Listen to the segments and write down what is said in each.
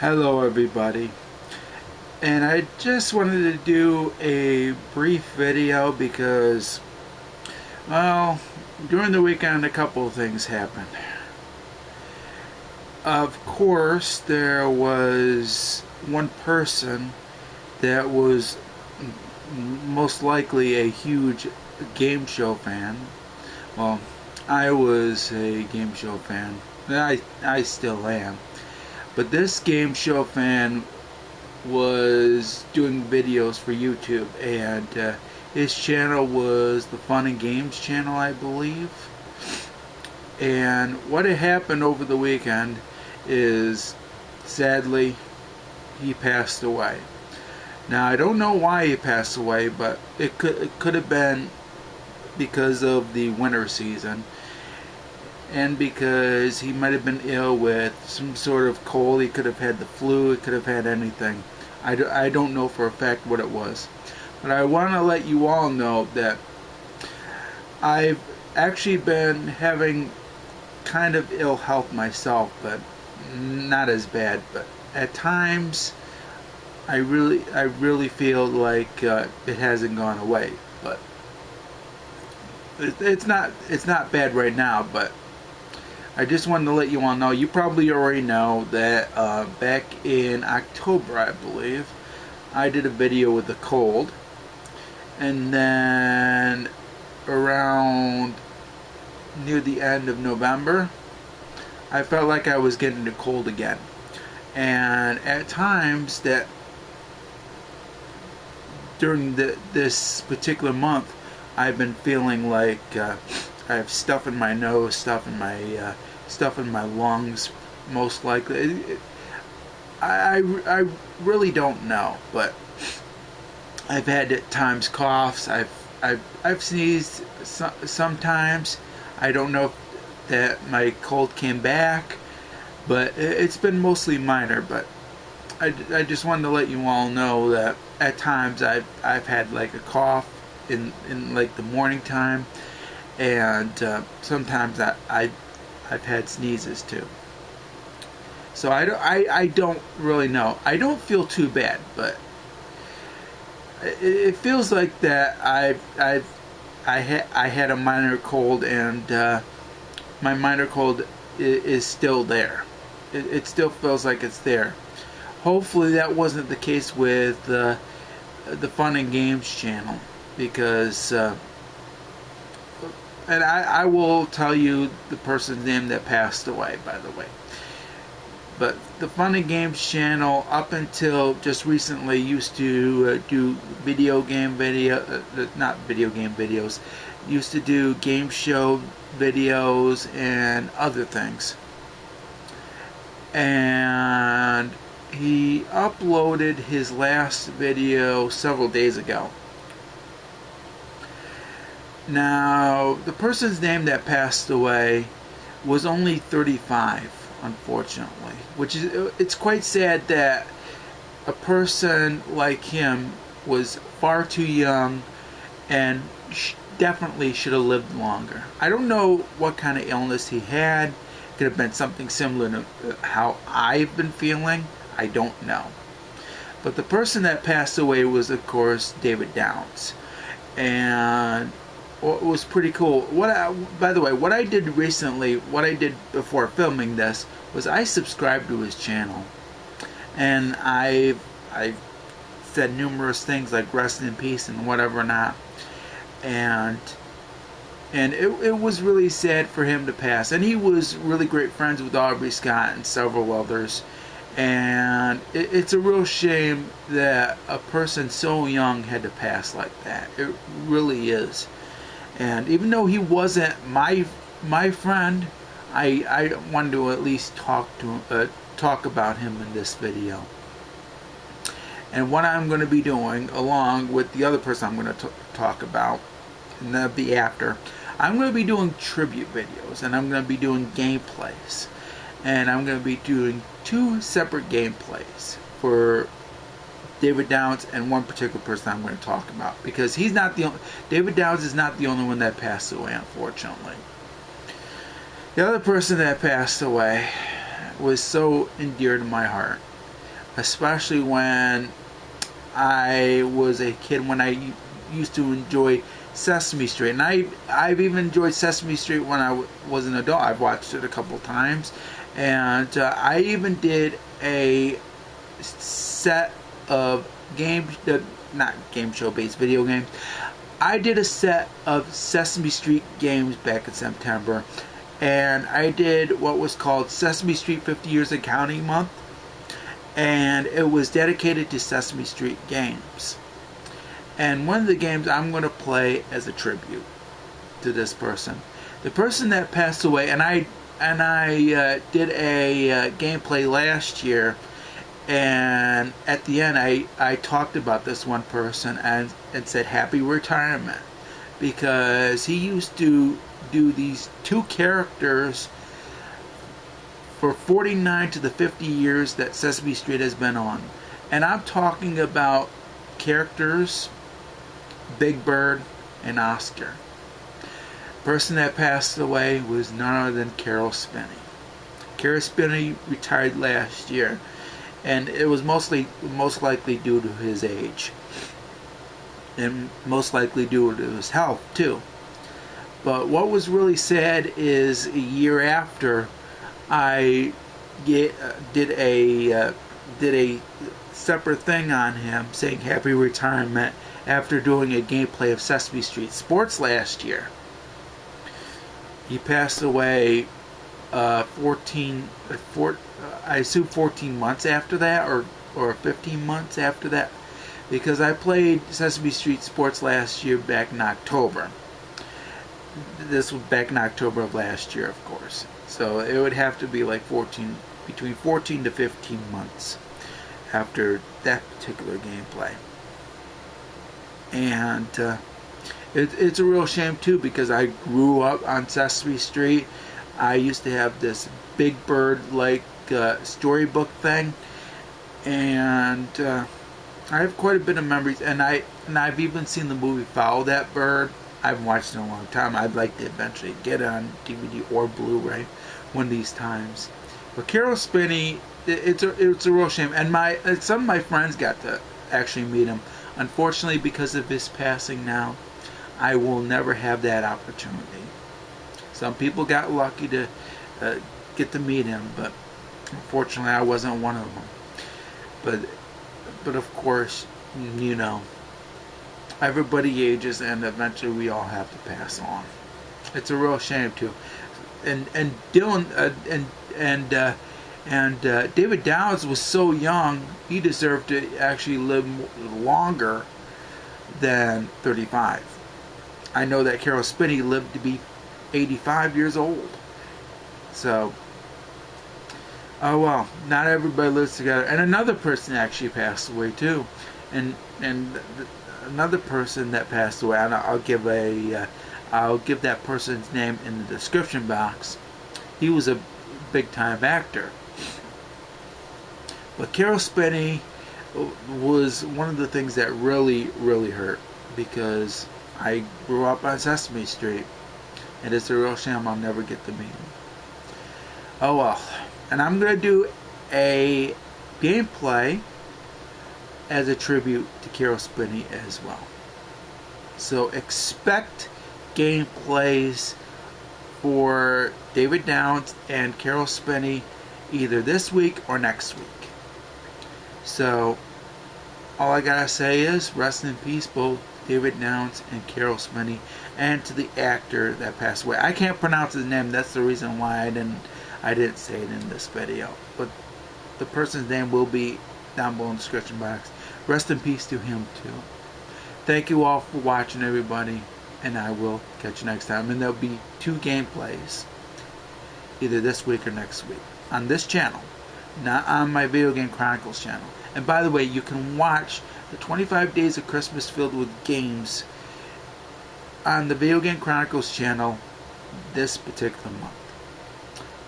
Hello everybody, and I just wanted to do a brief video because, well, during the weekend a couple of things happened. Of course, there was one person that was most likely a huge game show fan. Well, I was a game show fan, and I still am. But this game show fan was doing videos for YouTube, and his channel was the Fun and Games channel, I believe. And what had happened over the weekend is, sadly, he passed away. Now, I don't know why he passed away, but it could have been because of the winter season, and because he might have been ill with some sort of cold. He could have had the flu, he could have had anything. I don't know for a fact what it was. But I want to let you all know that I've actually been having kind of ill health myself, but not as bad. But at times I really feel like it hasn't gone away. But it's not bad right now. But I just wanted to let you all know. You probably already know that back in October, I believe, I did a video with a cold, and then around near the end of November, I felt like I was getting a cold again. And at times that during this particular month, I've been feeling like I have stuff in my nose, stuff in my lungs, most likely. I really don't know, but I've had at times coughs. I've sneezed sometimes. I don't know if that my cold came back, but it's been mostly minor. But I just wanted to let you all know that at times I've had like a cough in like the morning time. And sometimes I've had sneezes too. So I don't really know. I don't feel too bad, but it feels like that I had a minor cold, and my minor cold is still there. It still feels like it's there. Hopefully that wasn't the case with the Fun and Games channel, because and I will tell you the person's name that passed away, by the way. But the Fun and Games channel, up until just recently, used to do not video game videos, used to do game show videos and other things. And he uploaded his last video several days ago. Now, the person's name that passed away was only 35, unfortunately. It's quite sad that a person like him was far too young and definitely should have lived longer. I don't know what kind of illness he had. It could have been something similar to how I've been feeling. I don't know. But the person that passed away was, of course, David Downs. And it was pretty cool. By the way, what I did recently, what I did before filming this, was I subscribed to his channel, and I said numerous things like rest in peace and whatever not, and it was really sad for him to pass. And he was really great friends with Aubrey Scott and several others, and it's a real shame that a person so young had to pass like that. It really is. And even though he wasn't my friend, I wanted to at least talk about him in this video. And what I'm going to be doing, along with the other person I'm going to talk about, and that'll be after, I'm going to be doing tribute videos, and I'm going to be doing gameplays, and I'm going to be doing 2 separate gameplays for David Downs and one particular person I'm going to talk about, because he's not the only, David Downs is not the only one that passed away, unfortunately. The other person that passed away was so endear to my heart. especially when I was a kid, when I used to enjoy Sesame Street. And I've even enjoyed Sesame Street when I was an adult. I've watched it a couple times. And I even did a set of not game show based video games. I did a set of Sesame Street games back in September. And I did what was called Sesame Street 50 Years and Counting Month. And it was dedicated to Sesame Street games. And one of the games I'm going to play as a tribute to this person. The person that passed away, and I did a gameplay last year, and at the end I talked about this one person and said happy retirement, because he used to do these two characters for 49 to the 50 years that Sesame Street has been on. And I'm talking about characters Big Bird and Oscar. The person that passed away was none other than Caroll Spinney. Caroll Spinney retired last year, and it was most likely due to his age, and most likely due to his health too. But what was really sad is a year after I did a separate thing on him saying happy retirement after doing a gameplay of Sesame Street Sports last year. He passed away 14 months after that, or 15 months after that, because I played Sesame Street Sports last year back in October. This was back in October of last year, of course. So it would have to be like between 14 to 15 months after that particular gameplay. And it's a real shame too, because I grew up on Sesame Street. I used to have this Big Bird like storybook thing, and I have quite a bit of memories. And I've even seen the movie Follow That Bird. I haven't watched it in a long time. I'd like to eventually get it on DVD or Blu-ray one of these times. But Caroll Spinney, it's a real shame. And some of my friends got to actually meet him. Unfortunately, because of his passing now, I will never have that opportunity. Some people got lucky to get to meet him, but unfortunately I wasn't one of them. But of course, you know, everybody ages, and eventually we all have to pass on. It's a real shame too. And Dylan David Downs was so young, he deserved to actually live longer than 35. I know that Caroll Spinney lived to be 85 years old. So, oh well, not everybody lives together. And another person actually passed away too. And another person that passed away, and I'll give that person's name in the description box. He was a big time actor. But Caroll Spinney was one of the things that really, really hurt, because I grew up on Sesame Street, and it's a real shame I'll never get to meet him. Oh well. And I'm going to do a gameplay as a tribute to Caroll Spinney as well. So expect gameplays for David Downs and Caroll Spinney either this week or next week. So all I gotta say is rest in peace, both David Downs and Caroll Spinney, and to the actor that passed away. I can't pronounce his name. That's the reason why I didn't say it in this video. But the person's name will be down below in the description box. Rest in peace to him too. Thank you all for watching, everybody, and I will catch you next time. And there'll be 2 gameplays either this week or next week on this channel, not on my Video Game Chronicles channel. And by the way, you can watch the 25 Days of Christmas Filled with Games on the Video Game Chronicles channel this particular month.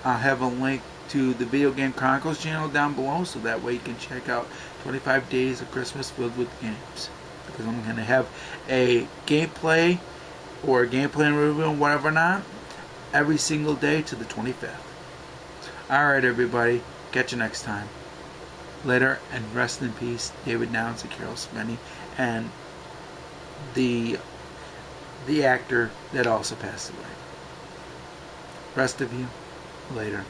I'll have a link to the Video Game Chronicles channel down below, so that way you can check out 25 Days of Christmas Filled with Games. Because I'm going to have a gameplay or a gameplay review and whatever not every single day to the 25th. Alright everybody, catch you next time. later, and rest in peace, David Downs and Caroll Spinney, and the actor that also passed away. Rest of you, later.